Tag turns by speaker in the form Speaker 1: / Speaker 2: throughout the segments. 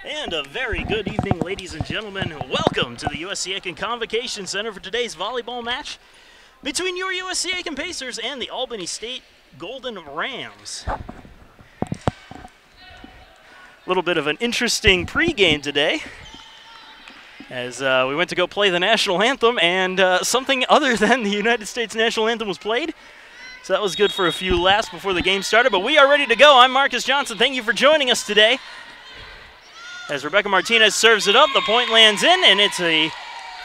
Speaker 1: And a very good evening, ladies and gentlemen. Welcome to the USC Aiken Convocation Center for today's volleyball match between your USC Aiken Pacers and the Albany State Golden Rams. A little bit of an interesting pregame today as we went to go play the national anthem, and something other than the United States national anthem was played. So that was good for a few laughs before the game started, but we are ready to go. I'm Marcus Johnson. Thank you for joining us today. As Rebecca Martinez serves it up, the point lands in, and it's a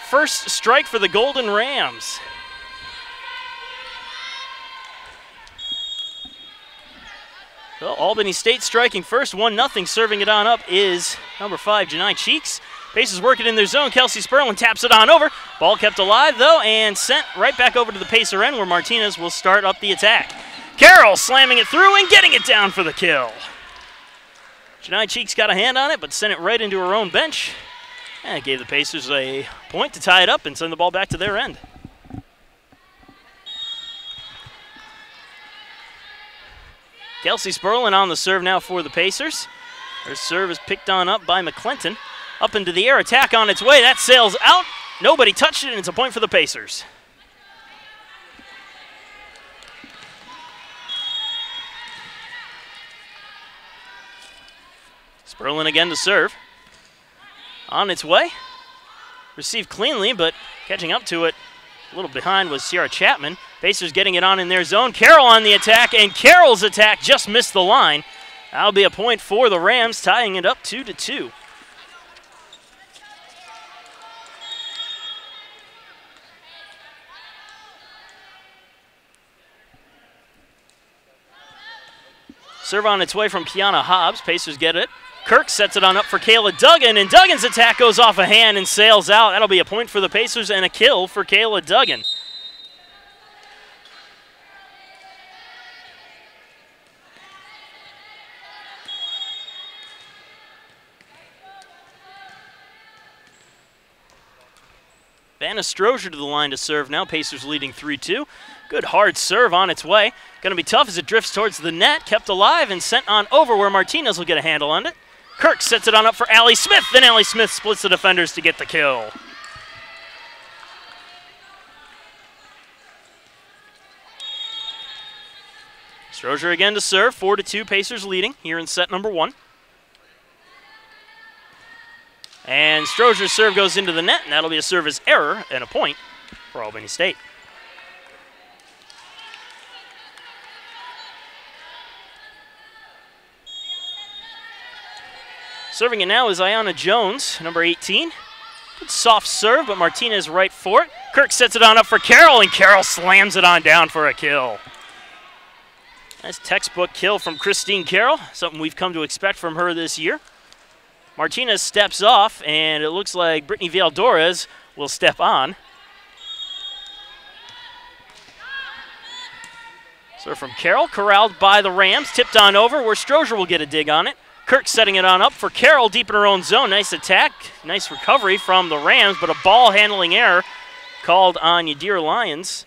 Speaker 1: first strike for the Golden Rams. Well, Albany State striking first, 1-0. Serving it on up is number 5, Janai Cheeks. Pacers working in their zone. Kelsey Sperlin taps it on over. Ball kept alive, though, and sent right back over to the Pacer end, where Martinez will start up the attack. Carroll slamming it through and getting it down for the kill. Janai Cheeks got a hand on it, but sent it right into her own bench. And it gave the Pacers a point to tie it up and send the ball back to their end. Kelsey Sperlin on the serve now for the Pacers. Her serve is picked on up by McClinton. Up into the air, attack on its way. That sails out. Nobody touched it, and it's a point for the Pacers. Sperlin again to serve. On its way. Received cleanly, but catching up to it a little behind was Sierra Chapman. Pacers getting it on in their zone. Carroll on the attack, and Carroll's attack just missed the line. That'll be a point for the Rams, tying it up 2-2. Serve on its way from Kiana Hobbs. Pacers get it. Kirk sets it on up for Kayla Duggan, and Duggan's attack goes off a hand and sails out. That'll be a point for the Pacers and a kill for Kayla Duggan. Vanna Strozier to the line to serve now. Pacers leading 3-2. Good hard serve on its way. Going to be tough as it drifts towards the net. Kept alive and sent on over where Martinez will get a handle on it. Kirk sets it on up for Allie Smith. Then Allie Smith splits the defenders to get the kill. Strozier again to serve. 4-2, Pacers leading here in set number 1. And Strozier's serve goes into the net, and that'll be a service error and a point for Albany State. Serving it now is Ayanna Jones, number 18. Good soft serve, but Martinez right for it. Kirk sets it on up for Carroll, and Carroll slams it on down for a kill. Nice textbook kill from Christine Carroll, something we've come to expect from her this year. Martinez steps off, and it looks like Brittany Valdorez will step on. So from Carroll, corralled by the Rams, tipped on over where Strozier will get a dig on it. Kirk setting it on up for Carroll deep in her own zone. Nice attack, nice recovery from the Rams, but a ball handling error called on Yadira Lyons.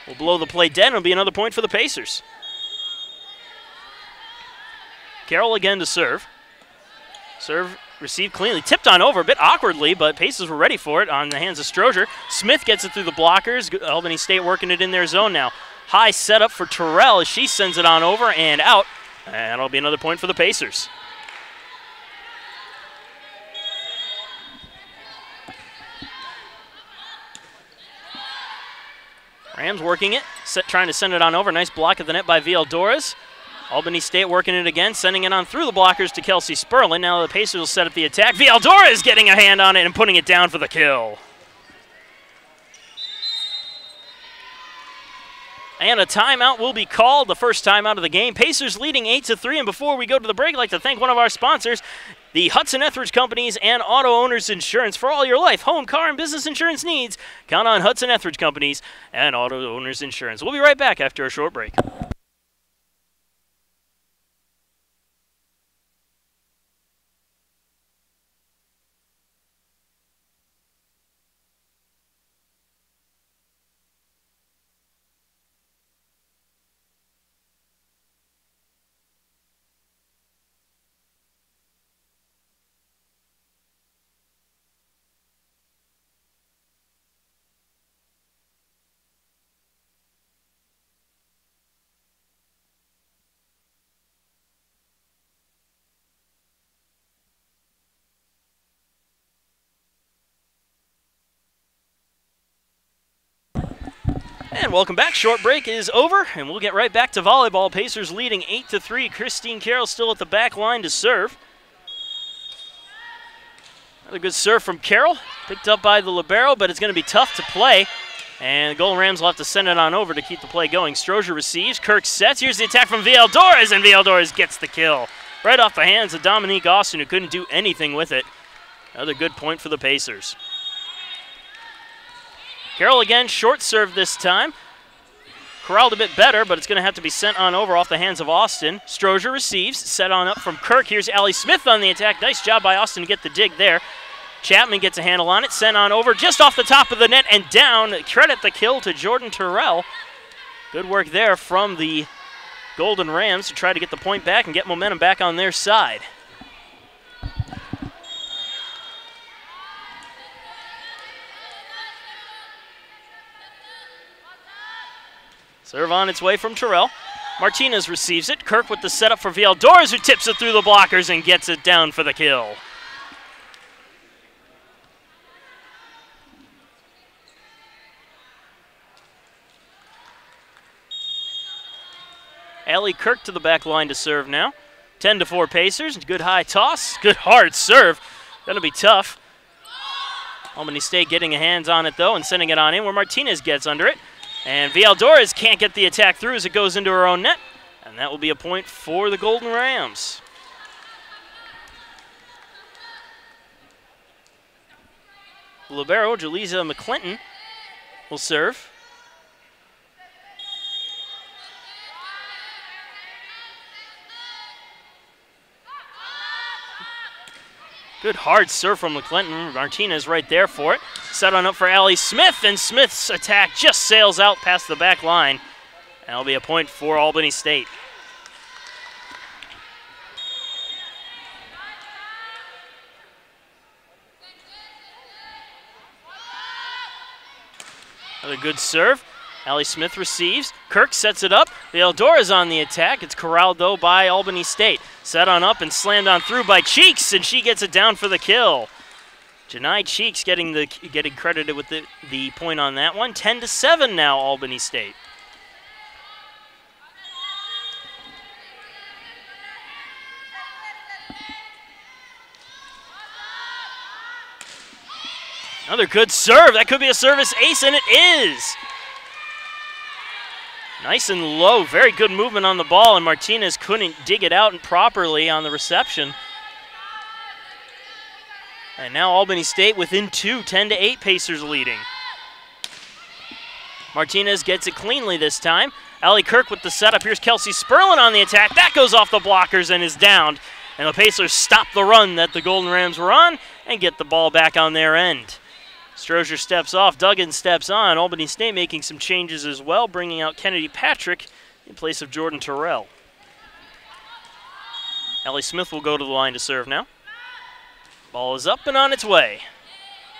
Speaker 1: Will blow the play dead, and it'll be another point for the Pacers. Carroll again to serve. Serve received cleanly, tipped on over a bit awkwardly, but Pacers were ready for it on the hands of Strozier. Smith gets it through the blockers. Albany State working it in their zone now. High setup for Terrell as she sends it on over and out. And that'll be another point for the Pacers. Rams working it, trying to send it on over. Nice block at the net by Valdorez. Albany State working it again, sending it on through the blockers to Kelsey Sperlin. Now the Pacers will set up the attack. Valdorez getting a hand on it and putting it down for the kill. And a timeout will be called, the first timeout of the game. Pacers leading 8-3, and before we go to the break, I'd like to thank one of our sponsors, the Hudson Etheridge Companies and Auto Owners Insurance. For all your life, home, car, and business insurance needs, count on Hudson Etheridge Companies and Auto Owners Insurance. We'll be right back after a short break. And welcome back. Short break is over, and we'll get right back to volleyball. Pacers leading 8-3. Christine Carroll still at the back line to serve. Another good serve from Carroll. Picked up by the libero, but it's going to be tough to play. And the Golden Rams will have to send it on over to keep the play going. Strozier receives. Kirk sets. Here's the attack from Villadores, and Villadores gets the kill. Right off the hands of Dominique Austin, who couldn't do anything with it. Another good point for the Pacers. Carroll again, short serve this time. Corralled a bit better, but it's going to have to be sent on over off the hands of Austin. Strozier receives, set on up from Kirk. Here's Allie Smith on the attack. Nice job by Austin to get the dig there. Chapman gets a handle on it, sent on over just off the top of the net and down. Credit the kill to Jordan Terrell. Good work there from the Golden Rams to try to get the point back and get momentum back on their side. Serve on its way from Terrell. Martinez receives it. Kirk with the setup for Villadores, who tips it through the blockers and gets it down for the kill. Allie Kirk to the back line to serve now. 10-4 Pacers. Good high toss. Good hard serve. That'll be tough. Albany State getting a hands on it, though, and sending it on in where Martinez gets under it. And Villadores can't get the attack through as it goes into her own net. And that will be a point for the Golden Rams. Libero, Jaleesa McClinton, will serve. Good hard serve from McClinton. Martinez right there for it. Set on up for Allie Smith, and Smith's attack just sails out past the back line. And that'll be a point for Albany State. Another good serve. Allie Smith receives. Kirk sets it up. Villadores on the attack. It's corralled, though, by Albany State. Set on up and slammed on through by Cheeks, and she gets it down for the kill. Janai Cheeks getting credited with the point on that one. 10-7 now, Albany State. Another good serve. That could be a service ace, and it is. Nice and low. Very good movement on the ball, and Martinez couldn't dig it out properly on the reception. And now Albany State within two, 10-8 Pacers leading. Martinez gets it cleanly this time. Allie Kirk with the setup. Here's Kelsey Sperlin on the attack. That goes off the blockers and is downed. And the Pacers stop the run that the Golden Rams were on and get the ball back on their end. Strozier steps off, Duggan steps on. Albany State making some changes as well, bringing out Kennedy Patrick in place of Jordan Terrell. Allie Smith will go to the line to serve now. Ball is up and on its way.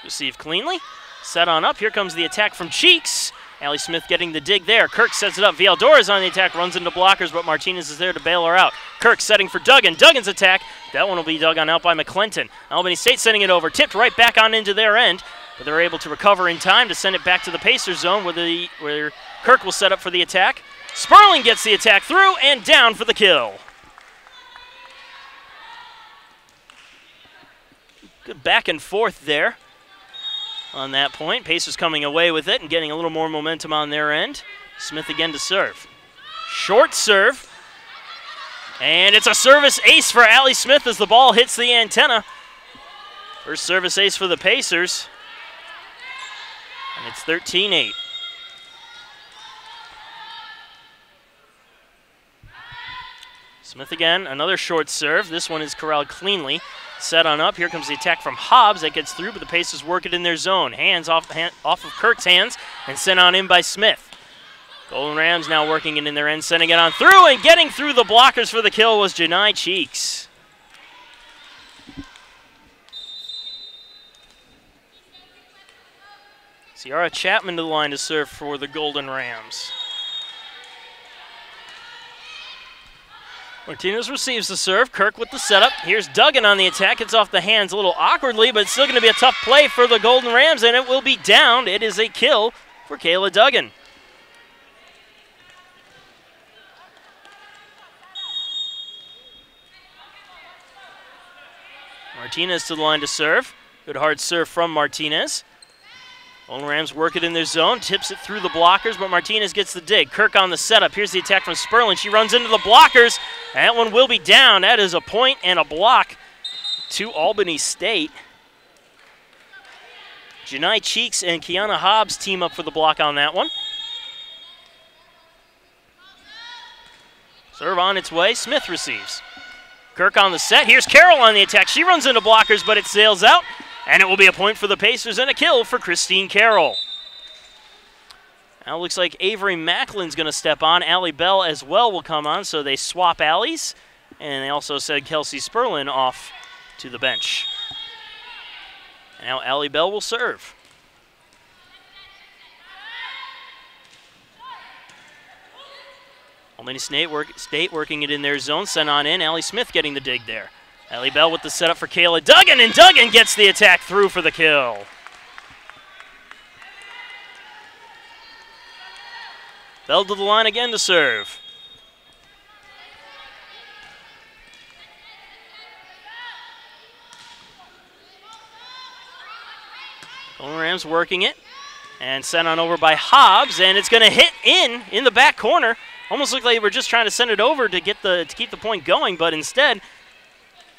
Speaker 1: Received cleanly. Set on up. Here comes the attack from Cheeks. Allie Smith getting the dig there. Kirk sets it up. Villadores on the attack, runs into blockers, but Martinez is there to bail her out. Kirk setting for Duggan. Duggan's attack. That one will be dug on out by McClinton. Albany State sending it over. Tipped right back on into their end. But they're able to recover in time to send it back to the Pacers zone where Kirk will set up for the attack. Sperling gets the attack through and down for the kill. Good back and forth there on that point. Pacers coming away with it and getting a little more momentum on their end. Smith again to serve. Short serve. And it's a service ace for Allie Smith as the ball hits the antenna. First service ace for the Pacers. And it's 13-8. Smith again, another short serve. This one is corralled cleanly. Set on up. Here comes the attack from Hobbs. That gets through, but the Pacers work it in their zone. Hands off of Kirk's hands and sent on in by Smith. Golden Rams now working it in their end, sending it on through, and getting through the blockers for the kill was Janai Cheeks. Ciara Chapman to the line to serve for the Golden Rams. Martinez receives the serve. Kirk with the setup. Here's Duggan on the attack. It's off the hands a little awkwardly, but it's still going to be a tough play for the Golden Rams, and it will be downed. It is a kill for Kayla Duggan. Martinez to the line to serve. Good hard serve from Martinez. Golden Rams work it in their zone, tips it through the blockers, but Martinez gets the dig. Kirk on the setup. Here's the attack from Sperlin. She runs into the blockers. That one will be down. That is a point and a block to Albany State. Janai Cheeks and Kiana Hobbs team up for the block on that one. Serve on its way. Smith receives. Kirk on the set. Here's Carroll on the attack. She runs into blockers, but it sails out. And it will be a point for the Pacers and a kill for Christine Carroll. Now it looks like Avery Macklin's going to step on. Allie Bell as well will come on, so they swap Allies. And they also send Kelsey Sperlin off to the bench. Now Allie Bell will serve. Albany State working it in their zone, sent on in. Allie Smith getting the dig there. Allie Bell with the setup for Kayla Duggan, and Duggan gets the attack through for the kill. Bell to the line again to serve. Golden Rams working it, and sent on over by Hobbs, and it's going to hit in the back corner. Almost looked like they were just trying to send it over to keep the point going, but instead,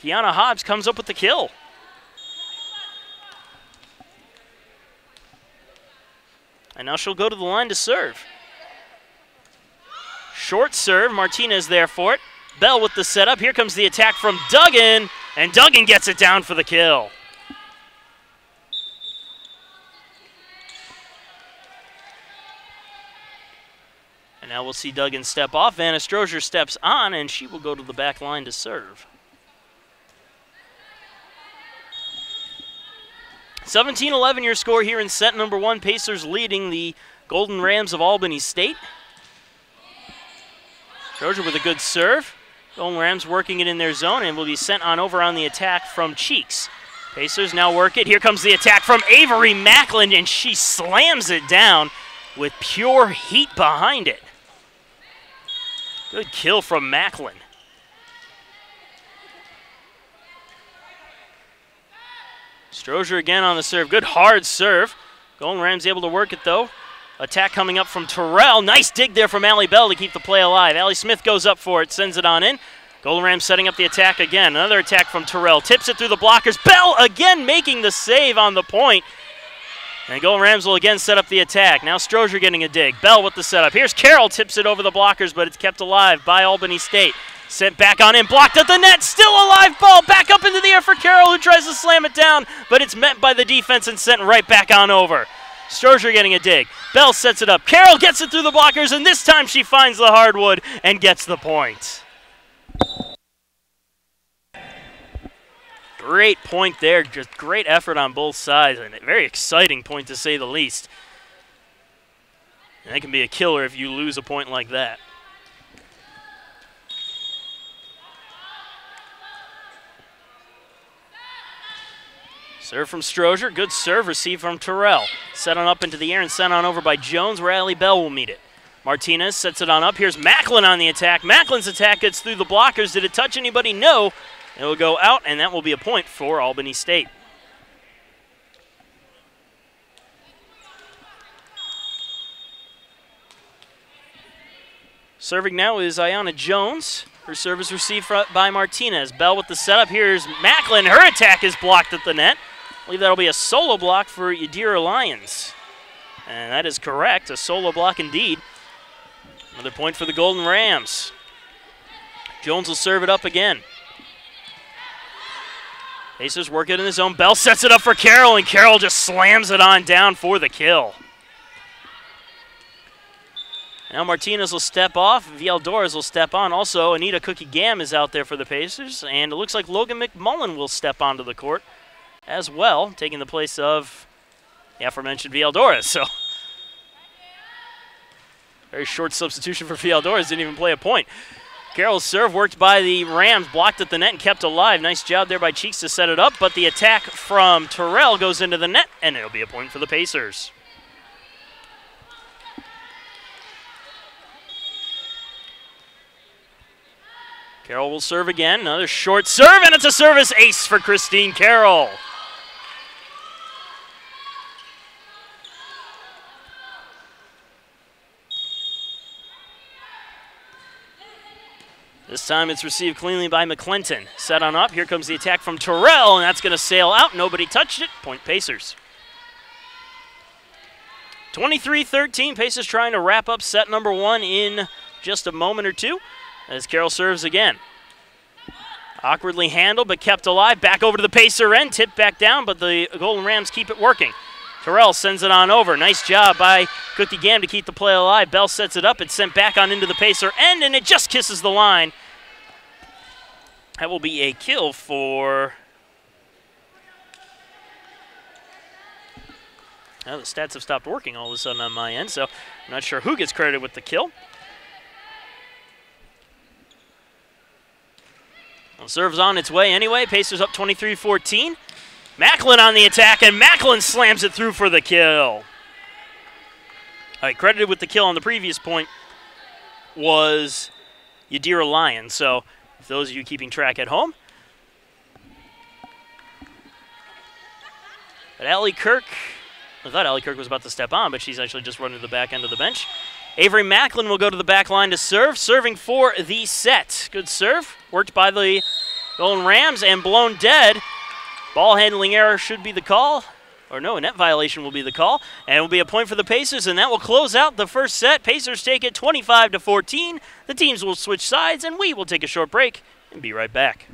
Speaker 1: Kiana Hobbs comes up with the kill. And now she'll go to the line to serve. Short serve, Martinez there for it. Bell with the setup. Here comes the attack from Duggan, and Duggan gets it down for the kill. And now we'll see Duggan step off. Vanna Strozier steps on, and she will go to the back line to serve. 17-11 your score here in set number one. Pacers leading the Golden Rams of Albany State. Strozier with a good serve. Golden Rams working it in their zone and will be sent on over on the attack from Cheeks. Pacers now work it. Here comes the attack from Avery Macklin, and she slams it down with pure heat behind it. Good kill from Macklin. Strozier again on the serve. Good hard serve. Golden Rams able to work it though. Attack coming up from Terrell. Nice dig there from Allie Bell to keep the play alive. Allie Smith goes up for it, sends it on in. Golden Rams setting up the attack again. Another attack from Terrell. Tips it through the blockers. Bell again making the save on the point. And Golden Rams will again set up the attack. Now Strozier getting a dig. Bell with the setup. Here's Carroll. Tips it over the blockers, but it's kept alive by Albany State. Sent back on in, blocked at the net, still a live ball, back up into the air for Carroll, who tries to slam it down, but it's met by the defense and sent right back on over. Strozier getting a dig. Bell sets it up. Carroll gets it through the blockers, and this time she finds the hardwood and gets the point. Great point there, just great effort on both sides, and a very exciting point to say the least. And that can be a killer if you lose a point like that. Serve from Strozier, good serve received from Terrell. Set on up into the air and sent on over by Jones where Allie Bell will meet it. Martinez sets it on up. Here's Macklin on the attack. Macklin's attack gets through the blockers. Did it touch anybody? No. It will go out, and that will be a point for Albany State. Serving now is Ayanna Jones. Her service received by Martinez. Bell with the setup. Here's Macklin. Her attack is blocked at the net. I believe that'll be a solo block for Yadira Lyons. And that is correct, a solo block indeed. Another point for the Golden Rams. Jones will serve it up again. Pacers work it in the zone. Bell sets it up for Carroll, and Carroll just slams it on down for the kill. Now Martinez will step off. Villadores will step on. Also, Anita Cookie Gam is out there for the Pacers. And it looks like Logan McMullen will step onto the court as well, taking the place of the aforementioned Villadores. So, very short substitution for Villadores. Didn't even play a point. Carroll's serve worked by the Rams, blocked at the net and kept alive. Nice job there by Cheeks to set it up. But the attack from Terrell goes into the net, and it'll be a point for the Pacers. Carroll will serve again. Another short serve, and it's a service ace for Christine Carroll. This time it's received cleanly by McClinton. Set on up. Here comes the attack from Terrell, and that's going to sail out. Nobody touched it. Point Pacers. 23-13. Pacers trying to wrap up set number 1 in just a moment or two as Carroll serves again. Awkwardly handled but kept alive. Back over to the Pacer end. Tipped back down, but the Golden Rams keep it working. Terrell sends it on over. Nice job by Cookie Gam to keep the play alive. Bell sets it up. It's sent back on into the Pacer end, and it just kisses the line. That will be a kill for... Well, the stats have stopped working all of a sudden on my end, so I'm not sure who gets credited with the kill. Well, serves on its way anyway. Pacers up 23-14. Macklin on the attack, and Macklin slams it through for the kill. All right, credited with the kill on the previous point was Yadira Lyon. So, for those of you keeping track at home. But Allie Kirk, I thought Allie Kirk was about to step on, but she's actually just running to the back end of the bench. Avery Macklin will go to the back line to serve, serving for the set. Good serve, worked by the Golden Rams and blown dead. Ball handling error should be the call. Or no, a net violation will be the call. And it will be a point for the Pacers, and that will close out the first set. Pacers take it 25-14. The teams will switch sides, and we will take a short break and be right back.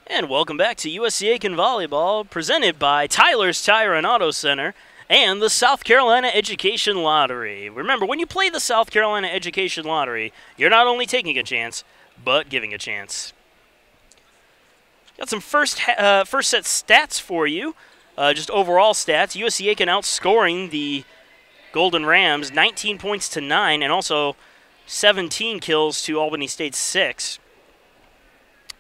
Speaker 1: And welcome back to USC Aiken Volleyball, presented by Tyler's Tire and Auto Center and the South Carolina Education Lottery. Remember, when you play the South Carolina Education Lottery, you're not only taking a chance, but giving a chance. Got some first set stats for you, just overall stats. USC Aiken outscoring the Golden Rams 19 points to 9, and also 17 kills to Albany State's 6.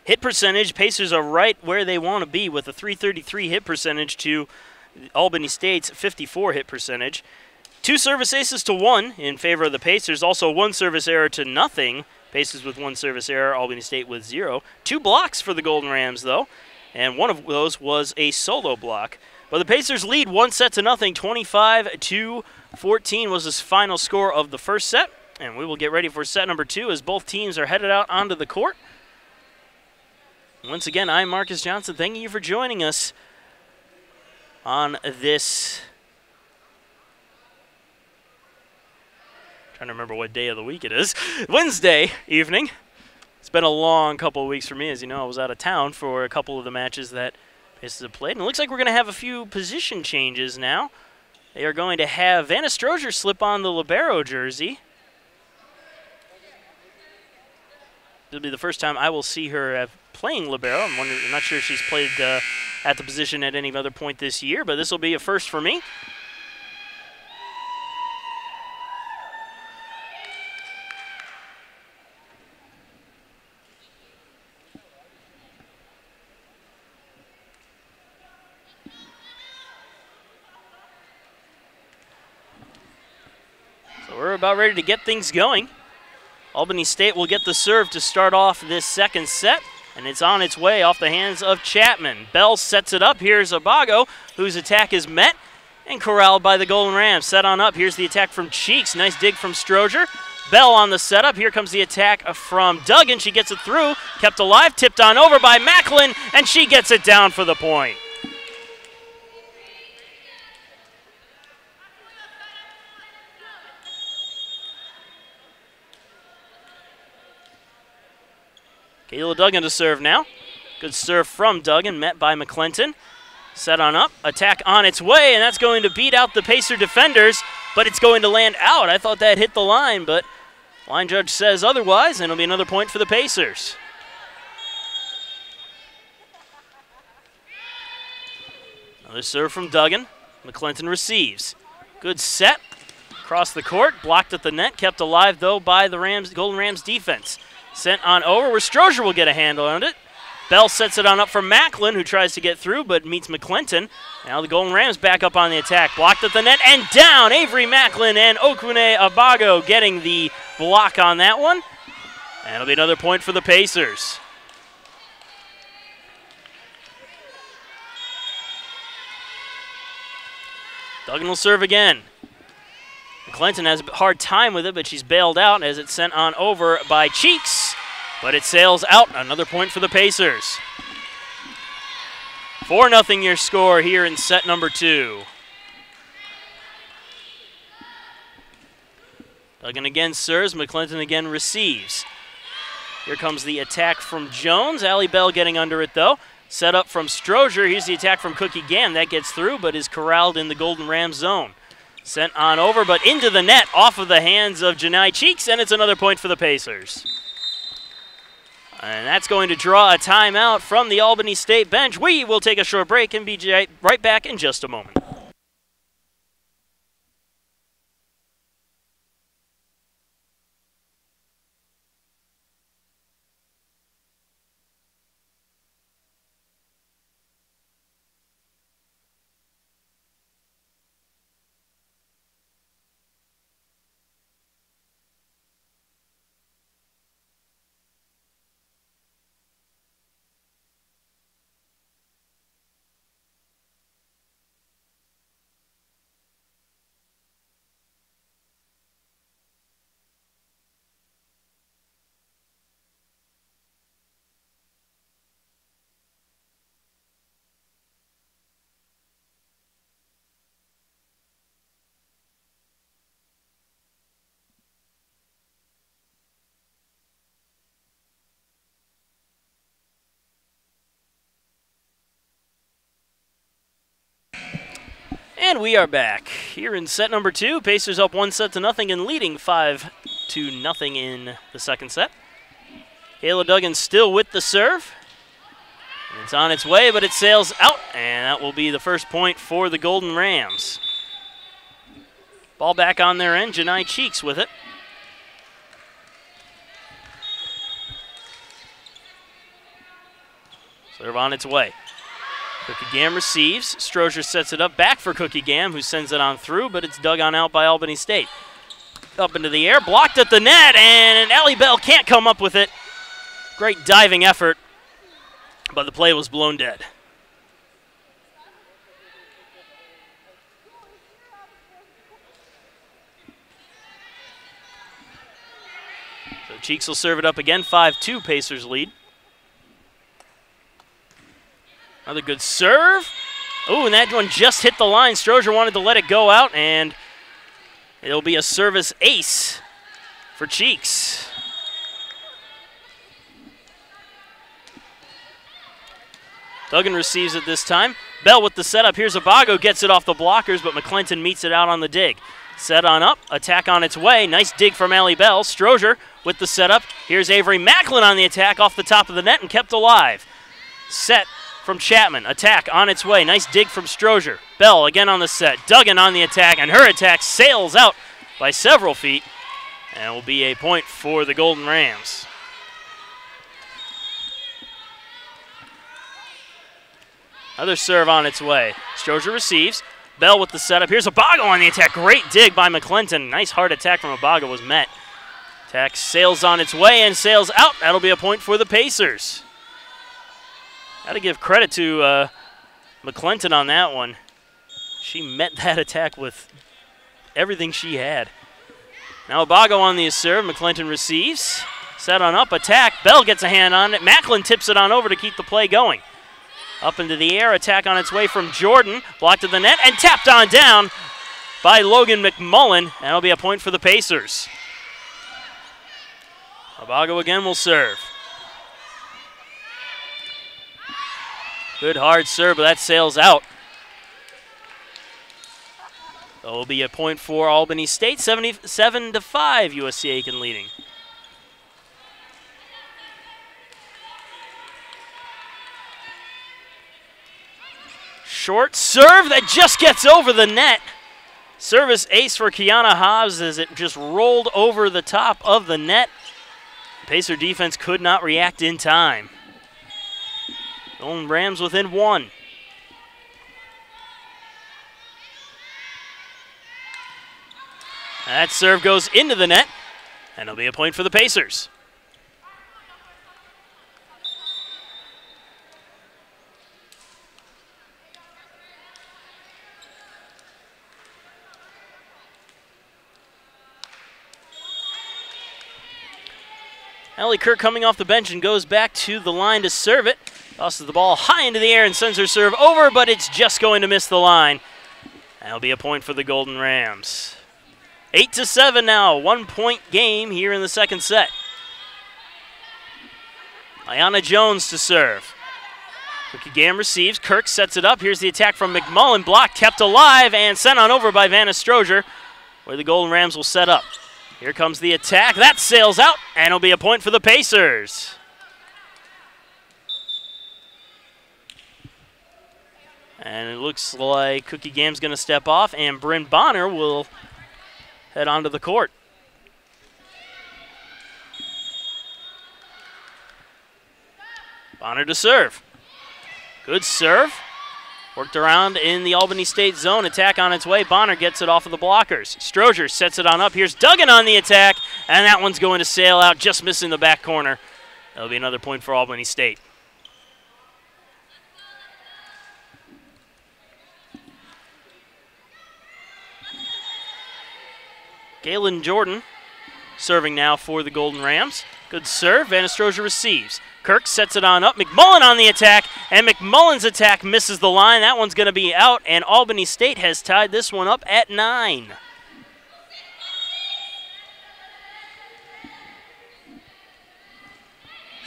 Speaker 1: Hit percentage, Pacers are right where they want to be with a 333 hit percentage to Albany State's 54 hit percentage. 2 service aces to 1 in favor of the Pacers. Also 1 service error to nothing. Pacers with 1 service error, Albany State with 0. 2 blocks for the Golden Rams, though, and one of those was a solo block. But the Pacers lead 1 set to nothing. 25-14 was the final score of the first set. And we will get ready for set number 2 as both teams are headed out onto the court. Once again, I'm Marcus Johnson. Thank you for joining us on this, trying to remember what day of the week it is, Wednesday evening. It's been a long couple of weeks for me. As you know, I was out of town for a couple of the matches that Pacers have played. And it looks like we're going to have a few position changes now. They are going to have Vanna Strozier slip on the libero jersey. It'll be the first time I will see her playing libero. I'm not sure if she's played at the position at any other point this year, but this will be a first for me. So we're about ready to get things going. Albany State will get the serve to start off this second set, and it's on its way off the hands of Chapman. Bell sets it up. Here's Abago, whose attack is met and corralled by the Golden Rams. Set on up. Here's the attack from Cheeks. Nice dig from Strozier. Bell on the setup. Here comes the attack from Duggan. She gets it through. Kept alive. Tipped on over by Macklin, and she gets it down for the point. Kayla Duggan to serve now. Good serve from Duggan, met by McClinton. Set on up, attack on its way, and that's going to beat out the Pacer defenders, but it's going to land out. I thought that hit the line, but line judge says otherwise, and it'll be another point for the Pacers. Another serve from Duggan. McClinton receives. Good set. Across the court, blocked at the net, kept alive, though, by the Golden Rams defense. Sent on over where Strozier will get a handle on it. Bell sets it on up for Macklin, who tries to get through but meets McClinton. Now the Golden Rams back up on the attack. Blocked at the net and down. Avery Macklin and Okune Abago getting the block on that one. And it'll be another point for the Pacers. Duggan will serve again. McClinton has a hard time with it, but she's bailed out as it's sent on over by Cheeks. But it sails out. Another point for the Pacers. 4-0 your score here in set number 2. Duggan again serves. McClinton again receives. Here comes the attack from Jones. Allie Bell getting under it, though. Set up from Strozier. Here's the attack from Cookie Gam. That gets through, but is corralled in the Golden Rams zone. Sent on over, but into the net, off of the hands of Janai Cheeks, and it's another point for the Pacers. And that's going to draw a timeout from the Albany State bench. We will take a short break and be right back in just a moment. And we are back here in set number 2. Pacers up 1-0 and leading 5-0 in the second set. Kayla Duggan still with the serve. And it's on its way, but it sails out, and that will be the first point for the Golden Rams. Ball back on their end. Janai Cheeks with it. Serve on its way. Cookie Gam receives. Strozier sets it up back for Cookie Gam, who sends it on through, but it's dug on out by Albany State. Up into the air, blocked at the net, and Allie Bell can't come up with it. Great diving effort, but the play was blown dead. So Cheeks will serve it up again, 5-2 Pacers lead. Another good serve. Oh, and that one just hit the line. Strozier wanted to let it go out, and it'll be a service ace for Cheeks. Duggan receives it this time. Bell with the setup. Here's Abago, gets it off the blockers, but McClinton meets it out on the dig. Set on up, attack on its way. Nice dig from Allie Bell. Strozier with the setup. Here's Avery Macklin on the attack off the top of the net and kept alive. Set from Chapman. Attack on its way. Nice dig from Strozier. Bell again on the set. Duggan on the attack, and her attack sails out by several feet. And it will be a point for the Golden Rams. Another serve on its way. Strozier receives. Bell with the setup. Here's Abago on the attack. Great dig by McClinton. Nice hard attack from Abago was met. Attack sails on its way and sails out. That'll be a point for the Pacers. Got to give credit to McClinton on that one. She met that attack with everything she had. Now Abago on the serve. McClinton receives. Set on up. Attack. Bell gets a hand on it. Macklin tips it on over to keep the play going. Up into the air. Attack on its way from Jordan. Blocked to the net and tapped on down by Logan McMullen. That'll be a point for the Pacers. Abago again will serve. Good hard serve, but that sails out. That will be a point for Albany State. 77-5, USC Aiken leading. Short serve that just gets over the net. Service ace for Kiana Hobbs as it just rolled over the top of the net. Pacer defense could not react in time. Golden Rams within one. That serve goes into the net, and it'll be a point for the Pacers. Ellie Kirk coming off the bench and goes back to the line to serve it. Tosses the ball high into the air and sends her serve over, but it's just going to miss the line. That'll be a point for the Golden Rams. 8-7 now, 1 point game here in the second set. Ayana Jones to serve. Cookie Gam receives. Kirk sets it up. Here's the attack from McMullen. Blocked, kept alive, and sent on over by Vanna Strozier, where the Golden Rams will set up. Here comes the attack. That sails out, and it'll be a point for the Pacers. And it looks like Cookie Gam's going to step off, and Bryn Bonner will head onto the court. Bonner to serve. Good serve. Worked around in the Albany State zone. Attack on its way. Bonner gets it off of the blockers. Strozier sets it on up. Here's Duggan on the attack, and that one's going to sail out, just missing the back corner. That'll be another point for Albany State. Galen Jordan serving now for the Golden Rams. Good serve. Vanna Strozier receives. Kirk sets it on up. McMullen on the attack, and McMullen's attack misses the line. That one's going to be out, and Albany State has tied this one up at 9.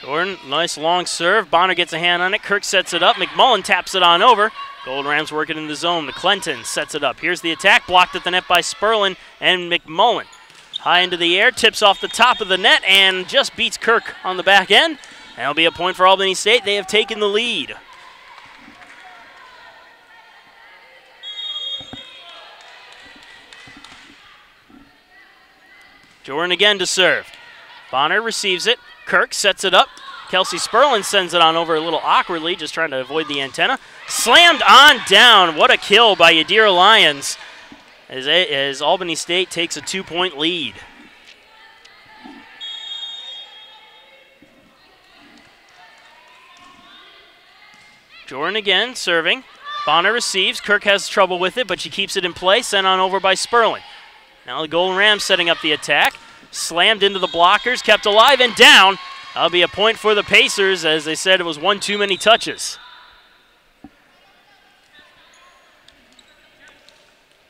Speaker 1: Jordan, nice long serve. Bonner gets a hand on it. Kirk sets it up. McMullen taps it on over. Golden Rams working in the zone. McClinton sets it up. Here's the attack. Blocked at the net by Sperlin and McMullen. High into the air, tips off the top of the net, and just beats Kirk on the back end. That'll be a point for Albany State. They have taken the lead. Jordan again to serve. Bonner receives it. Kirk sets it up. Kelsey Sperlin sends it on over a little awkwardly, just trying to avoid the antenna. Slammed on down. What a kill by Yadira Lyons as Albany State takes a 2-point lead. Jordan again serving. Bonner receives. Kirk has trouble with it, but she keeps it in play. Sent on over by Sperlin. Now the Golden Rams setting up the attack. Slammed into the blockers, kept alive and down. That'll be a point for the Pacers. As they said, it was one too many touches.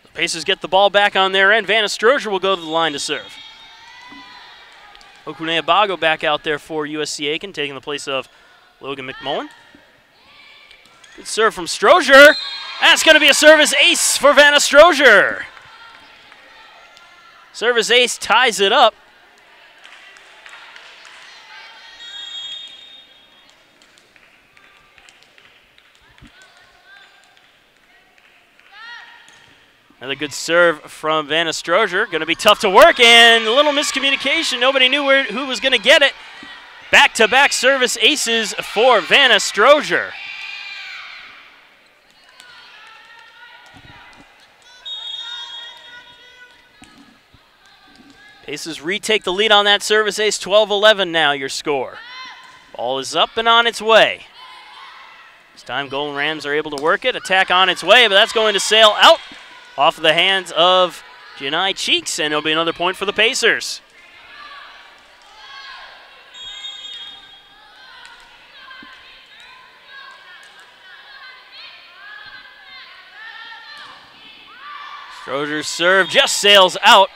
Speaker 1: The Pacers get the ball back on their end. Vanna Strozier will go to the line to serve. Okune Abago back out there for USC Aiken, taking the place of Logan McMullen. Good serve from Strozier. That's going to be a service ace for Vanna Strozier. Service ace ties it up. Another good serve from Vanna Stroger. Going to be tough to work, and a little miscommunication. Nobody knew who was going to get it. Back-to-back service aces for Vanna Stroger. Pacers retake the lead on that service ace. 12-11 now your score. Ball is up and on its way. This time Golden Rams are able to work it. Attack on its way, but that's going to sail out off of the hands of Janai Cheeks, and it'll be another point for the Pacers. Stroger's serve just sails out.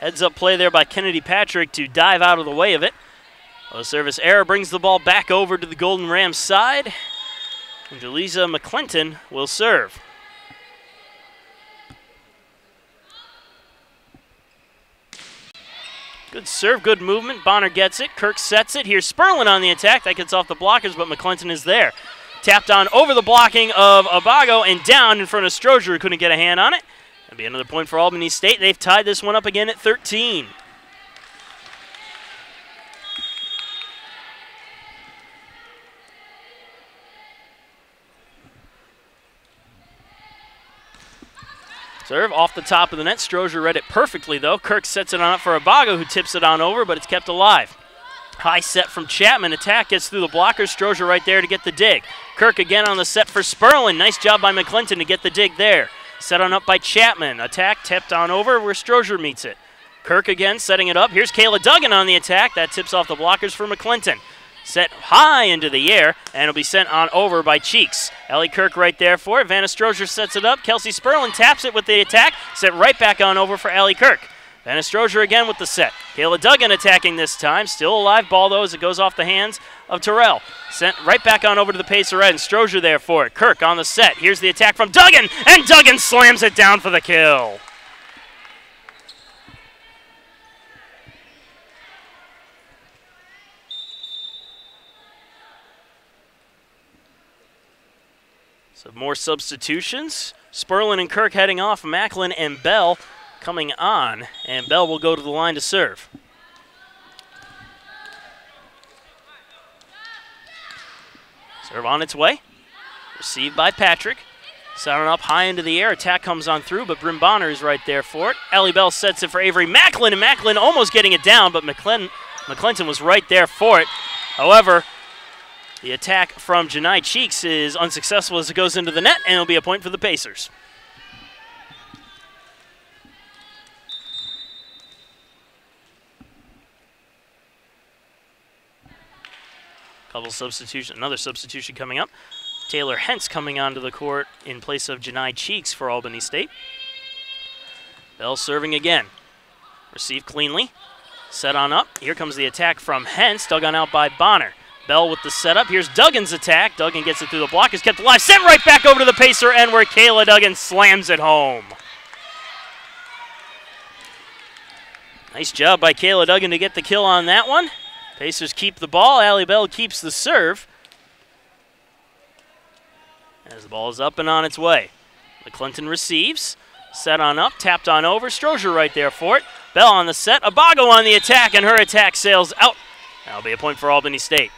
Speaker 1: Heads-up play there by Kennedy Patrick to dive out of the way of it. A service error brings the ball back over to the Golden Rams side. And Jaleesa McClinton will serve. Good serve, good movement. Bonner gets it. Kirk sets it. Here's Sperlin on the attack. That gets off the blockers, but McClinton is there. Tapped on over the blocking of Abago and down in front of Stroger, who couldn't get a hand on it. That'll be another point for Albany State. They've tied this one up again at 13. Serve off the top of the net. Stroger read it perfectly, though. Kirk sets it on up for Abago, who tips it on over, but it's kept alive. High set from Chapman. Attack gets through the blockers. Stroger right there to get the dig. Kirk again on the set for Sperlin. Nice job by McClinton to get the dig there. Set on up by Chapman. Attack tipped on over where Stroger meets it. Kirk again setting it up. Here's Kayla Duggan on the attack. That tips off the blockers for McClinton. Set high into the air, and it'll be sent on over by Cheeks. Ellie Kirk right there for it. Vanna Stroger sets it up. Kelsey Sperlin taps it with the attack. Set right back on over for Ellie Kirk. Vanna Stroger again with the set. Kayla Duggan attacking this time. Still a live ball, though, as it goes off the hands of Terrell. Sent right back on over to the Pacer end. Stroger there for it. Kirk on the set. Here's the attack from Duggan, and Duggan slams it down for the kill. So more substitutions. Sperlin and Kirk heading off. Macklin and Bell coming on. And Bell will go to the line to serve. Serve on its way. Received by Patrick. Sounding up high into the air. Attack comes on through, but Bryn Bonner is right there for it. Ellie Bell sets it for Avery Macklin, and Macklin almost getting it down, but McClinton was right there for it. However, the attack from Janai Cheeks is unsuccessful as it goes into the net, and it'll be a point for the Pacers. Another substitution coming up. Taylor Hentz coming onto the court in place of Janai Cheeks for Albany State. Bell serving again. Received cleanly. Set on up. Here comes the attack from Hentz, dug on out by Bonner. Bell with the setup. Here's Duggan's attack. Duggan gets it through the block. Is kept alive. Sent right back over to the Pacer end where Kayla Duggan slams it home. Nice job by Kayla Duggan to get the kill on that one. Pacers keep the ball. Allie Bell keeps the serve. As the ball is up and on its way. McClinton receives. Set on up. Tapped on over. Stroger right there for it. Bell on the set. Abago on the attack, and her attack sails out. That'll be a point for Albany State.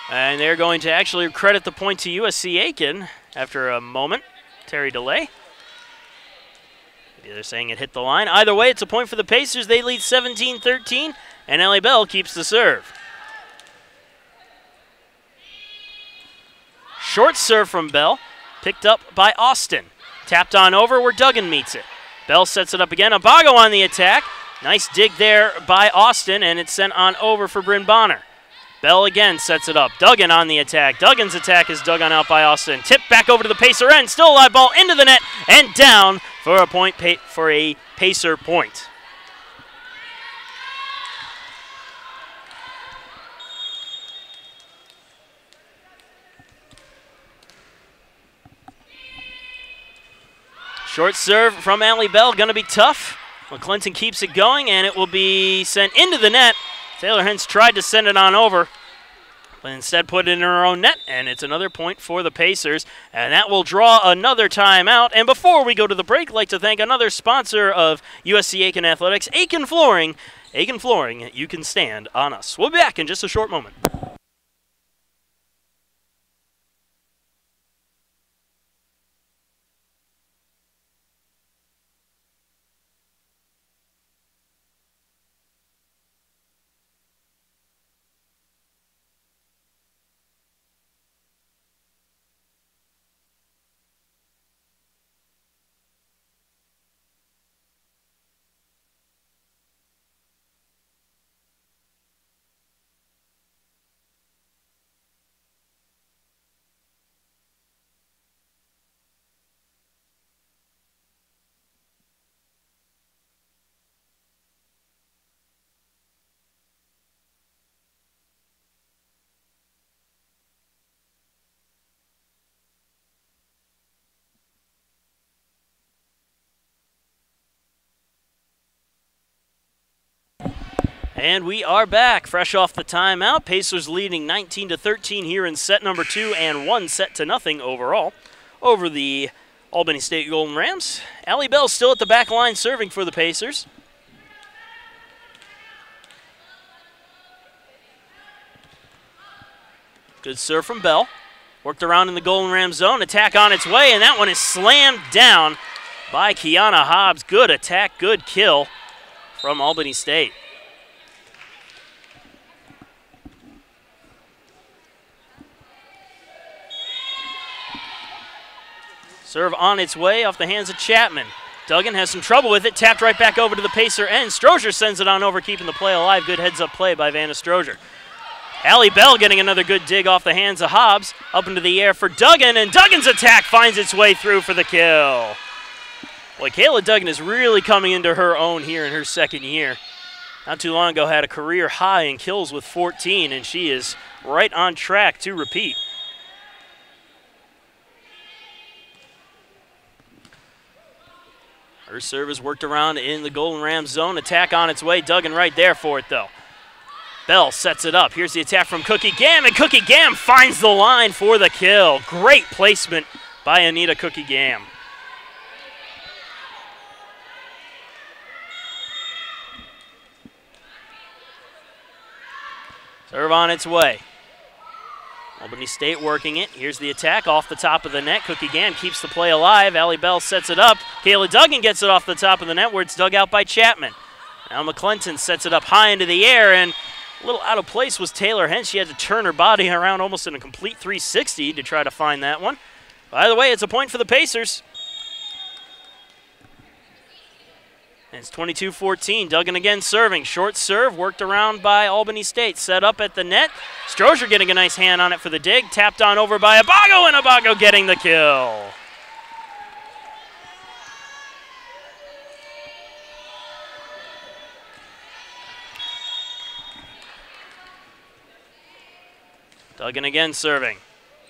Speaker 1: And they're going to actually credit the point to USC Aiken after a momentary delay. Maybe they're saying it hit the line. Either way, it's a point for the Pacers. They lead 17-13, and Ellie Bell keeps the serve. Short serve from Bell, picked up by Austin. Tapped on over where Duggan meets it. Bell sets it up again. Abago on the attack. Nice dig there by Austin, and it's sent on over for Bryn Bonner. Bell again sets it up. Duggan on the attack. Duggan's attack is dug on out by Austin. Tipped back over to the Pacer end. Still a live ball into the net and down for a point for a Pacer point. Short serve from Allie Bell, going to be tough. McClinton keeps it going, and it will be sent into the net. Taylor Hentz tried to send it on over, but instead put it in her own net, and it's another point for the Pacers, and that will draw another timeout. And before we go to the break, I'd like to thank another sponsor of USC Aiken Athletics, Aiken Flooring. Aiken Flooring, you can stand on us. We'll be back in just a short moment. And we are back, fresh off the timeout. Pacers leading 19-13 here in set number 2 and 1-0 overall over the Albany State Golden Rams. Allie Bell still at the back line serving for the Pacers. Good serve from Bell. Worked around in the Golden Rams zone. Attack on its way, and that one is slammed down by Kiana Hobbs. Good attack, good kill from Albany State. Serve on its way off the hands of Chapman. Duggan has some trouble with it, tapped right back over to the Pacer end. Strozier sends it on over, keeping the play alive. Good heads-up play by Vanna Strozier. Allie Bell getting another good dig off the hands of Hobbs. Up into the air for Duggan, and Duggan's attack finds its way through for the kill. Boy, Kayla Duggan is really coming into her own here in her second year. Not too long ago had a career high in kills with 14, and she is right on track to repeat. Her serve is worked around in the Golden Rams zone. Attack on its way. Duggan right there for it, though. Bell sets it up. Here's the attack from Cookie Gam, and Cookie Gam finds the line for the kill. Great placement by Anita Cookie Gam. Serve on its way. Albany State working it. Here's the attack off the top of the net. Cookie Gam keeps the play alive. Allie Bell sets it up. Kayla Duggan gets it off the top of the net where it's dug out by Chapman. Now McClinton sets it up high into the air, and a little out of place was Taylor Hens. She had to turn her body around almost in a complete 360 to try to find that one. By the way, it's a point for the Pacers. And it's 22-14. Duggan again serving. Short serve, worked around by Albany State. Set up at the net. Strozier getting a nice hand on it for the dig. Tapped on over by Abago, and Abago getting the kill. Duggan again serving.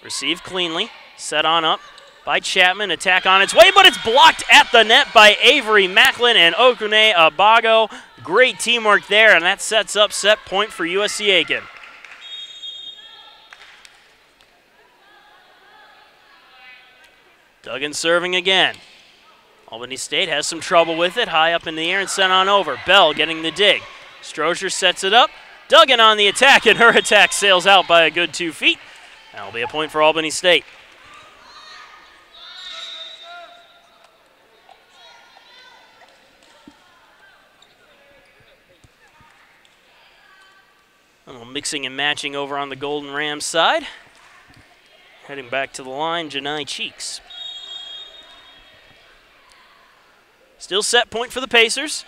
Speaker 1: Received cleanly. Set on up by Chapman. Attack on its way, but it's blocked at the net by Avery Macklin and Okune Abago. Great teamwork there, and that sets up set point for USC Aiken. Duggan serving again. Albany State has some trouble with it. High up in the air and sent on over. Bell getting the dig. Strozier sets it up. Duggan on the attack, and her attack sails out by a good 2 feet. That'll be a point for Albany State. A little mixing and matching over on the Golden Rams side. Heading back to the line, Janai Cheeks. Still set point for the Pacers.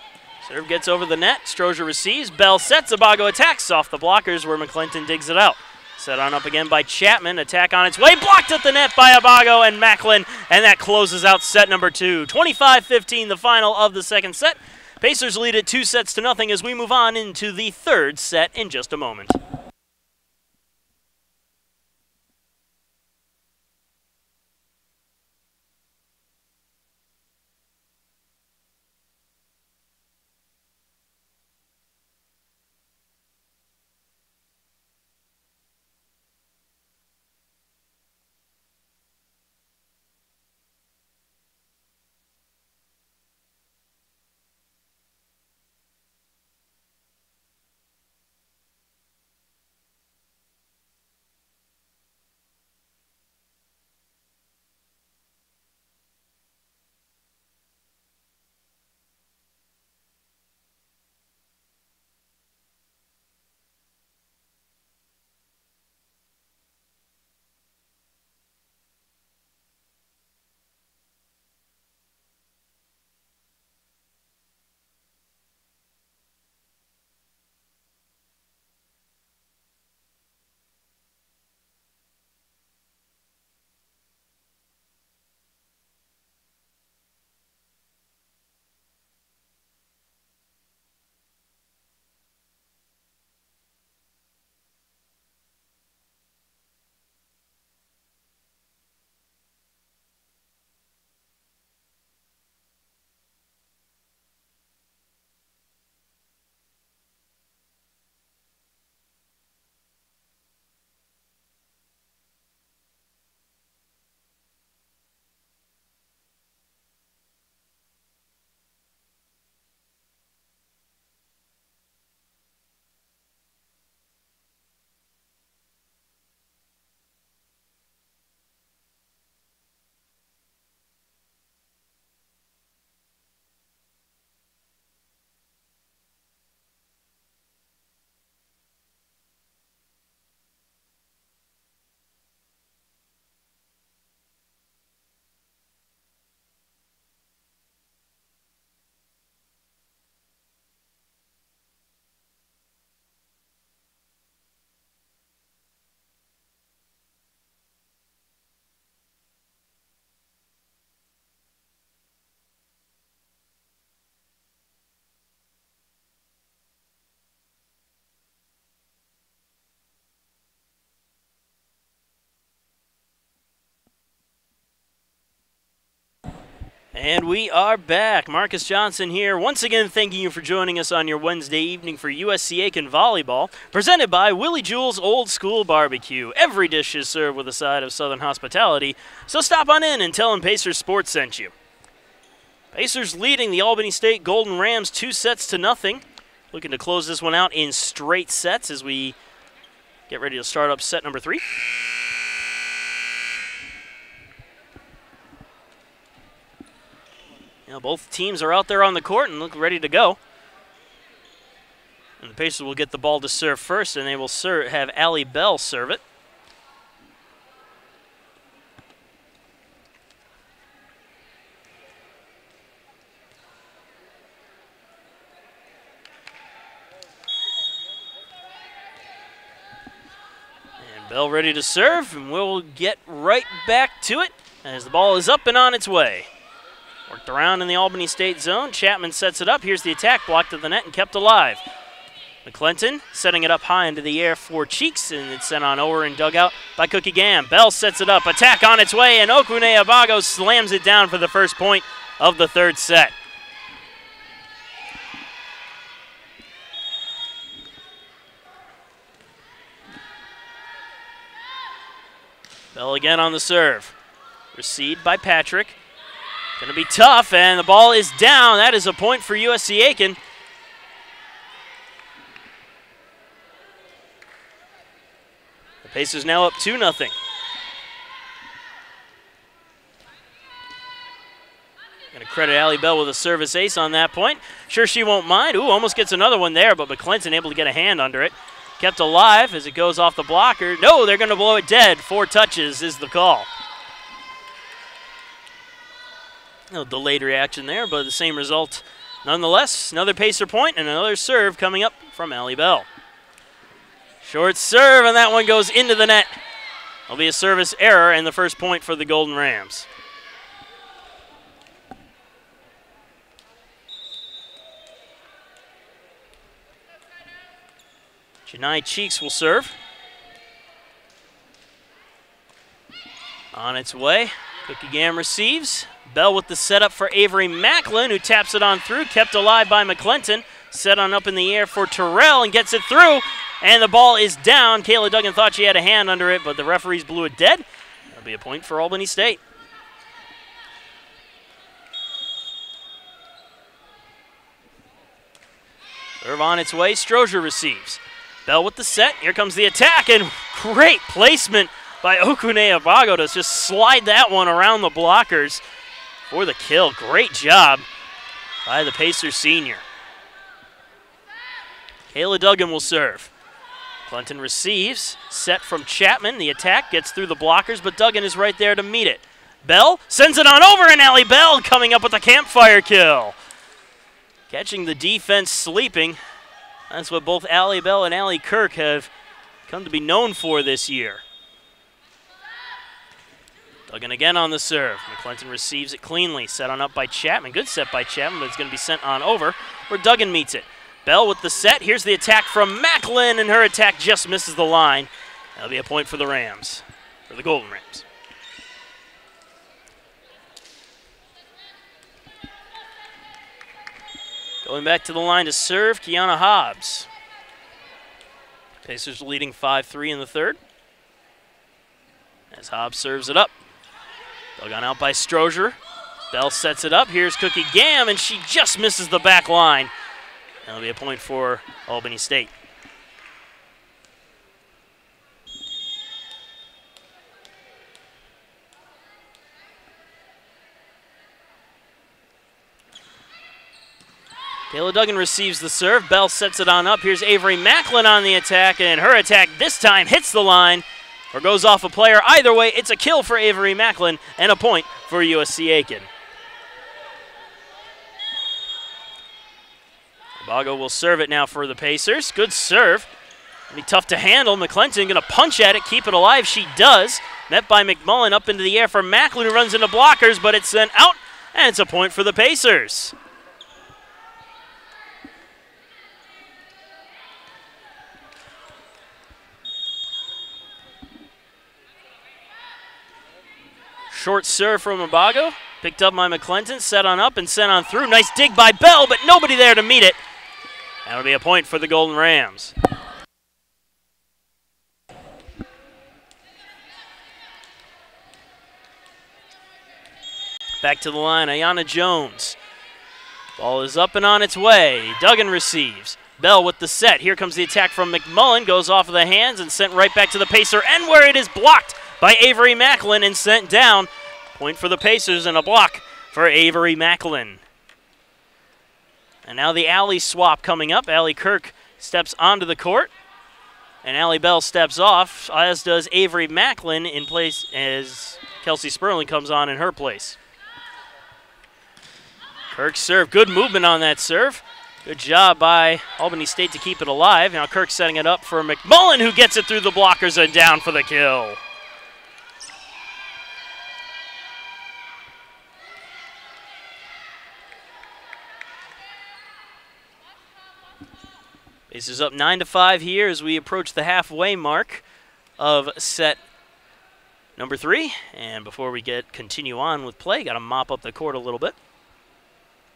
Speaker 1: Serve gets over the net. Strozier receives. Bell sets. Abago attacks off the blockers where McClinton digs it out. Set on up again by Chapman. Attack on its way. Blocked at the net by Abago and Macklin. And that closes out set number 2. 25-15, the final of the second set. Pacers lead it 2-0 as we move on into the third set in just a moment. And we are back. Marcus Johnson here, once again thanking you for joining us on your Wednesday evening for USC Aiken Volleyball, presented by Willie Jewell's Old School Barbecue. Every dish is served with a side of Southern hospitality, so stop on in and tell them Pacers Sports sent you. Pacers leading the Albany State Golden Rams 2-0. Looking to close this one out in straight sets as we get ready to start up set number 3. Both teams are out there on the court and look ready to go. And the Pacers will get the ball to serve first, and they will have Allie Bell serve it. And Bell ready to serve, and we'll get right back to it as the ball is up and on its way. Worked around in the Albany State zone. Chapman sets it up. Here's the attack, blocked at the net and kept alive. McClinton setting it up high into the air for Cheeks, and it's sent on over and dug out by Cookie Gam. Bell sets it up. Attack on its way, and Okune Abago slams it down for the first point of the third set. Bell again on the serve. Received by Patrick. Going to be tough, and the ball is down. That is a point for USC Aiken. The Pacers now up 2-0. Going to credit Allie Bell with a service ace on that point. Sure she won't mind. Ooh, almost gets another one there, but McClinton able to get a hand under it. Kept alive as it goes off the blocker. No, they're going to blow it dead. 4 touches is the call. No delayed reaction there, but the same result nonetheless. Another Pacer point and another serve coming up from Allie Bell. Short serve, and that one goes into the net. It'll be a service error and the first point for the Golden Rams. Janai Cheeks will serve. On its way, Cookie Gam receives. Bell with the setup for Avery Macklin, who taps it on through, kept alive by McClinton. Set on up in the air for Terrell and gets it through, and the ball is down. Kayla Duggan thought she had a hand under it, but the referees blew it dead. That'll be a point for Albany State. Serve on its way, Strozier receives. Bell with the set, here comes the attack, and great placement by Okune Abago to just slide that one around the blockers for the kill. Great job by the Pacers senior. Kayla Duggan will serve. Clinton receives, set from Chapman. The attack gets through the blockers, but Duggan is right there to meet it. Bell sends it on over, and Allie Bell coming up with a campfire kill. Catching the defense sleeping. That's what both Allie Bell and Allie Kirk have come to be known for this year. Duggan again on the serve. McClinton receives it cleanly. Set on up by Chapman. Good set by Chapman, but it's going to be sent on over where Duggan meets it. Bell with the set. Here's the attack from Macklin, and her attack just misses the line. That'll be a point for the Rams, for the Golden Rams. Going back to the line to serve, Kiana Hobbs. Pacers leading 5-3 in the third. As Hobbs serves it up. Dug on out by Strozier. Bell sets it up. Here's Cookie Gam, and she just misses the back line. That'll be a point for Albany State. Kayla Duggan receives the serve. Bell sets it on up. Here's Avery Macklin on the attack, and her attack this time hits the line or goes off a player. Either way, it's a kill for Avery Macklin and a point for USC Aiken. Abago will serve it now for the Pacers. Good serve. It'll be tough to handle. McClinton going to punch at it, keep it alive. She does. Met by McMullen up into the air for Macklin, who runs into blockers, but it's sent out, and it's a point for the Pacers. Short serve from Abago. Picked up by McClinton, set on up and sent on through. Nice dig by Bell, but nobody there to meet it. That'll be a point for the Golden Rams. Back to the line, Ayana Jones. Ball is up and on its way. Duggan receives. Bell with the set. Here comes the attack from McMullen. Goes off of the hands and sent right back to the Pacer end where it is blocked by Avery Macklin and sent down. Point for the Pacers and a block for Avery Macklin. And now the Allie swap coming up. Allie Kirk steps onto the court. And Allie Bell steps off, as does Avery Macklin in place as Kelsey Sperling comes on in her place. Kirk's serve, good movement on that serve. Good job by Albany State to keep it alive. Now Kirk setting it up for McMullen, who gets it through the blockers and down for the kill. Pacers up 9-5 here as we approach the halfway mark of set number 3. And before we continue on with play, got to mop up the court a little bit.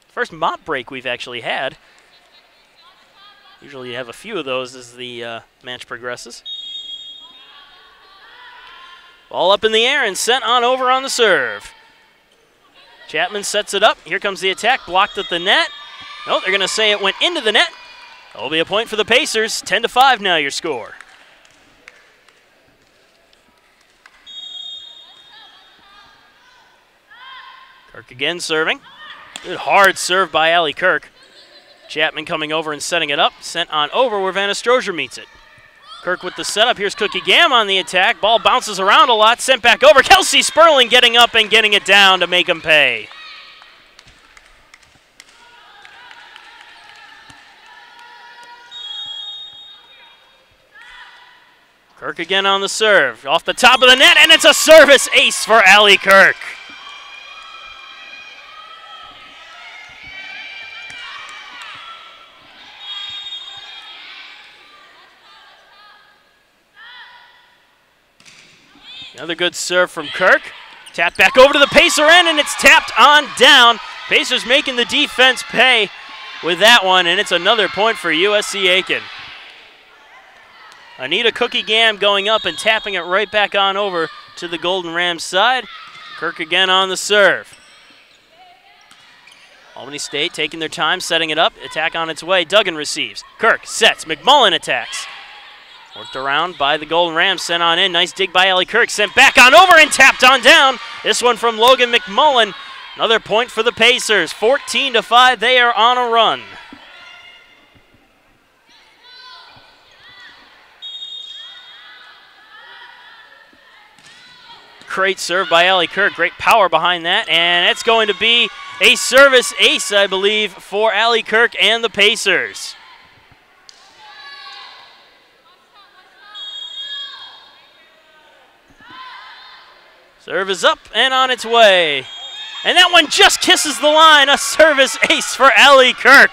Speaker 1: First mop break we've actually had. Usually you have a few of those as the match progresses. Ball up in the air and sent on over on the serve. Chapman sets it up. Here comes the attack, blocked at the net. No, they're going to say it went into the net. That'll be a point for the Pacers. 10-5 now your score. Kirk again serving. Good hard serve by Allie Kirk. Chapman coming over and setting it up. Sent on over where Vanna Strozier meets it. Kirk with the setup. Here's Cookie Gam on the attack. Ball bounces around a lot. Sent back over. Kelsey Sperling getting up and getting it down to make him pay. Kirk again on the serve. Off the top of the net, and it's a service ace for Allie Kirk. Another good serve from Kirk. Tapped back over to the Pacer end, and it's tapped on down. Pacers making the defense pay with that one, and it's another point for USC Aiken. Anita Cookie Gam going up and tapping it right back on over to the Golden Rams side. Kirk again on the serve. Albany State taking their time, setting it up. Attack on its way. Duggan receives. Kirk sets. McMullen attacks. Worked around by the Golden Rams, sent on in. Nice dig by Allie Kirk, sent back on over and tapped on down. This one from Logan McMullen. Another point for the Pacers. 14-5, they are on a run. Great serve by Allie Kirk, great power behind that, and it's going to be a service ace, I believe, for Allie Kirk and the Pacers. Serve is up and on its way. And that one just kisses the line. A service ace for Allie Kirk.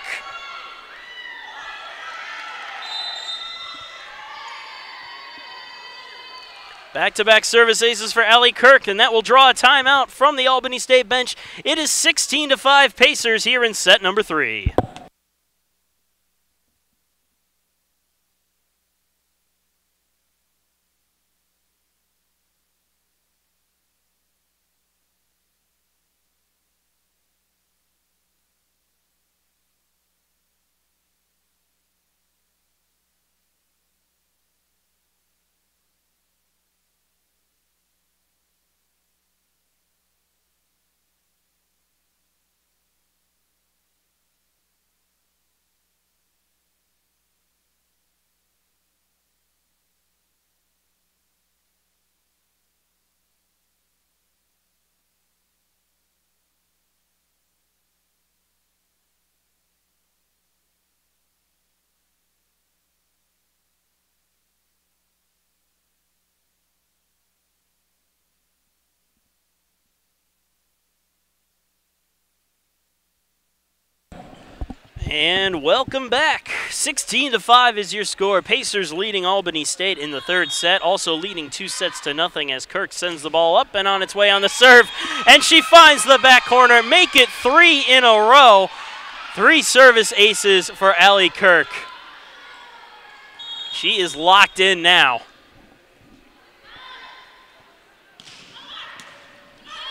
Speaker 1: Back-to-back service aces for Allie Kirk, and that will draw a timeout from the Albany State bench. It is 16-5 Pacers here in set number 3. And welcome back 16-5 is your score. Pacers leading Albany State in the third set, also leading 2-0 as Kirk sends the ball up and on its way on the serve, and she finds the back corner. Make it 3 in a row. 3 service aces for Allie Kirk. She is locked in now.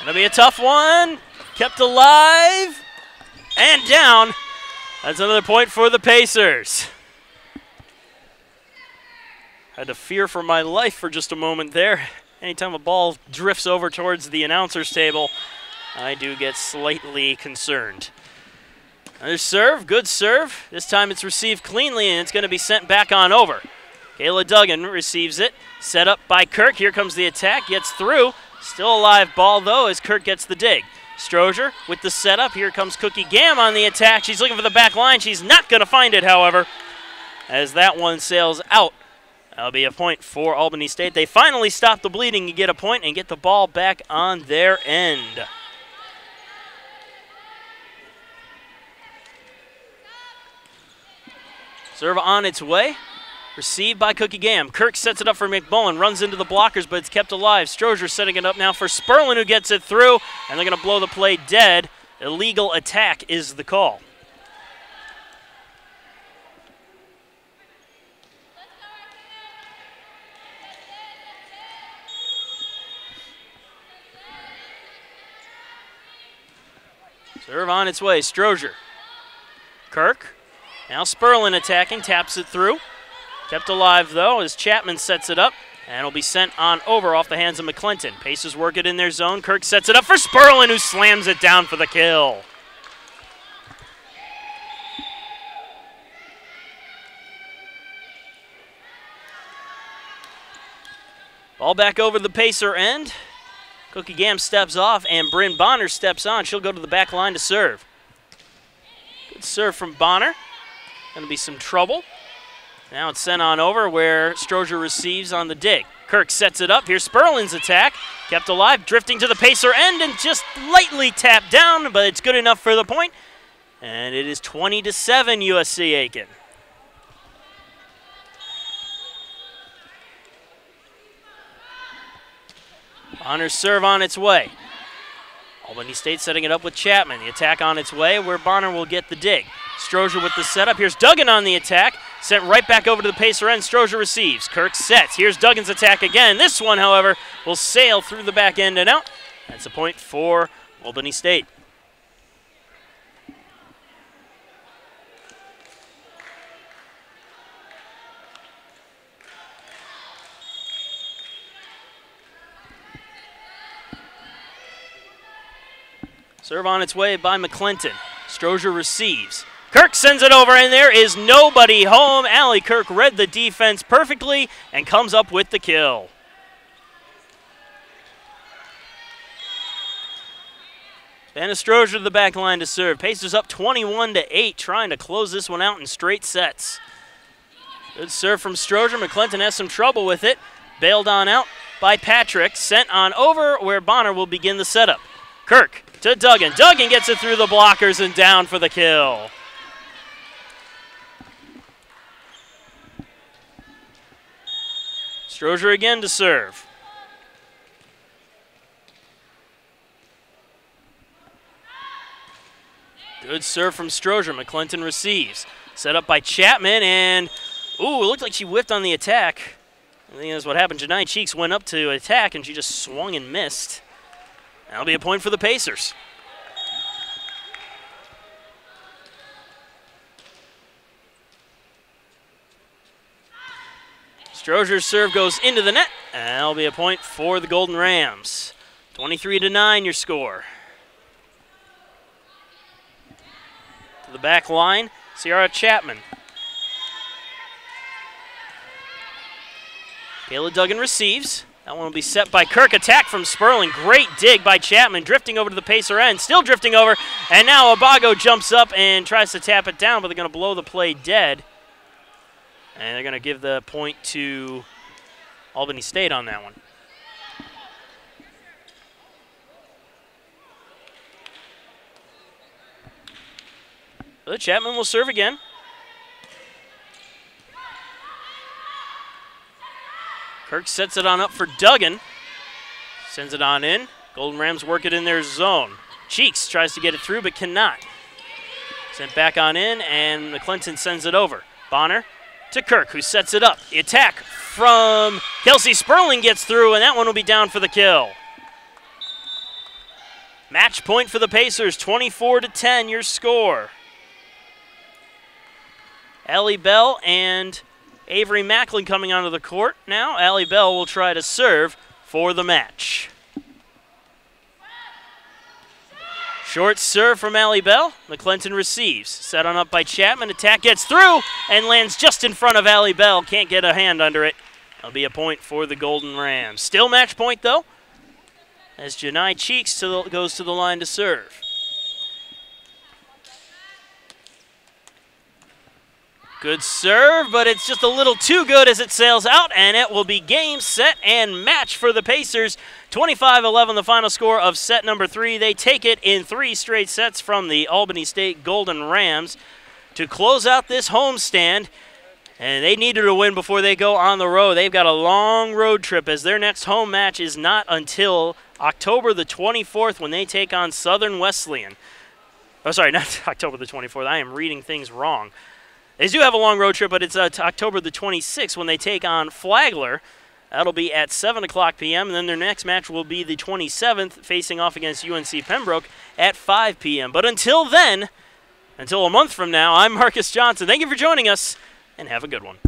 Speaker 1: Gonna be a tough one. Kept alive and down. That's another point for the Pacers. Had to fear for my life for just a moment there. Anytime a ball drifts over towards the announcer's table, I do get slightly concerned. Another serve, good serve. This time it's received cleanly and it's going to be sent back on over. Kayla Duggan receives it. Set up by Kirk. Here comes the attack. Gets through. Still a live ball though as Kirk gets the dig. Strozier with the setup. Here comes Cookie Gam on the attack. She's looking for the back line. She's not going to find it, however, as that one sails out. That'll be a point for Albany State. They finally stop the bleeding and get a point and get the ball back on their end. Serve on its way. Received by Cookie Gam. Kirk sets it up for McMullen, runs into the blockers, but it's kept alive. Strozier setting it up now for Sperlin, who gets it through, and they're going to blow the play dead. Illegal attack is the call. Serve on its way, Strozier. Kirk, now Sperlin attacking, taps it through. Kept alive, though, as Chapman sets it up, and it'll be sent on over off the hands of McClinton. Pacers work it in their zone. Kirk sets it up for Sperlin, who slams it down for the kill. Ball back over the Pacer end. Cookie Gam steps off, and Bryn Bonner steps on. She'll go to the back line to serve. Good serve from Bonner. Going to be some trouble. Now it's sent on over where Strozier receives on the dig. Kirk sets it up. Here's Sperlin's attack. Kept alive, drifting to the Pacer end and just lightly tapped down, but it's good enough for the point. And it is 20-7 USC Aiken. Bonner's serve on its way. Albany State setting it up with Chapman. The attack on its way where Bonner will get the dig. Strozier with the setup. Here's Duggan on the attack. Sent right back over to the Pacer end. Strozier receives. Kirk sets. Here's Duggan's attack again. This one, however, will sail through the back end and out. That's a point for Albany State. Serve on its way by McClinton. Strozier receives. Kirk sends it over, and there is nobody home. Allie Kirk read the defense perfectly and comes up with the kill. Vanna Strozier to the back line to serve. Pacers up 21-8, trying to close this one out in straight sets. Good serve from Strozier. McClinton has some trouble with it. Bailed on out by Patrick. Sent on over where Bonner will begin the setup. Kirk to Duggan. Duggan gets it through the blockers and down for the kill. Strozier again to serve. Good serve from Strozier. McClinton receives. Set up by Chapman, and ooh, it looked like she whiffed on the attack. I think that's what happened. Janai Cheeks went up to attack, and she just swung and missed. That'll be a point for the Pacers. Strozier's serve goes into the net, and that'll be a point for the Golden Rams. 23-9 your score. To the back line, Ciara Chapman. Kayla Duggan receives. That one will be set by Kirk. Attack from Sperling. Great dig by Chapman, drifting over to the Pacer end. Still drifting over, and now Abago jumps up and tries to tap it down, but they're going to blow the play dead. And they're going to give the point to Albany State on that one. So Chapman will serve again. Kirk sets it on up for Duggan. Sends it on in. Golden Rams work it in their zone. Cheeks tries to get it through but cannot. Sent back on in, and McClinton sends it over. Bonner to Kirk, who sets it up. The attack from Kelsey Sperling gets through, and that one will be down for the kill. Match point for the Pacers, 24-10, your score. Allie Bell and Avery Macklin coming onto the court now. Allie Bell will try to serve for the match. Short serve from Allie Bell. McClinton receives. Set on up by Chapman. Attack gets through and lands just in front of Allie Bell. Can't get a hand under it. That'll be a point for the Golden Rams. Still match point, though, as Janai Cheeks goes to the line to serve. Good serve, but it's just a little too good as it sails out, and it will be game, set, and match for the Pacers. 25-11, the final score of set number 3. They take it in 3 straight sets from the Albany State Golden Rams to close out this homestand, and they needed a win before they go on the road. They've got a long road trip as their next home match is not until October the 24th when they take on Southern Wesleyan. Oh, sorry, not October the 24th. I am reading things wrong. They do have a long road trip, but it's to October the 26th when they take on Flagler. That'll be at 7 o'clock p.m., and then their next match will be the 27th, facing off against UNC Pembroke at 5 p.m. But until then, until a month from now, I'm Marcus Johnson. Thank you for joining us, and have a good one.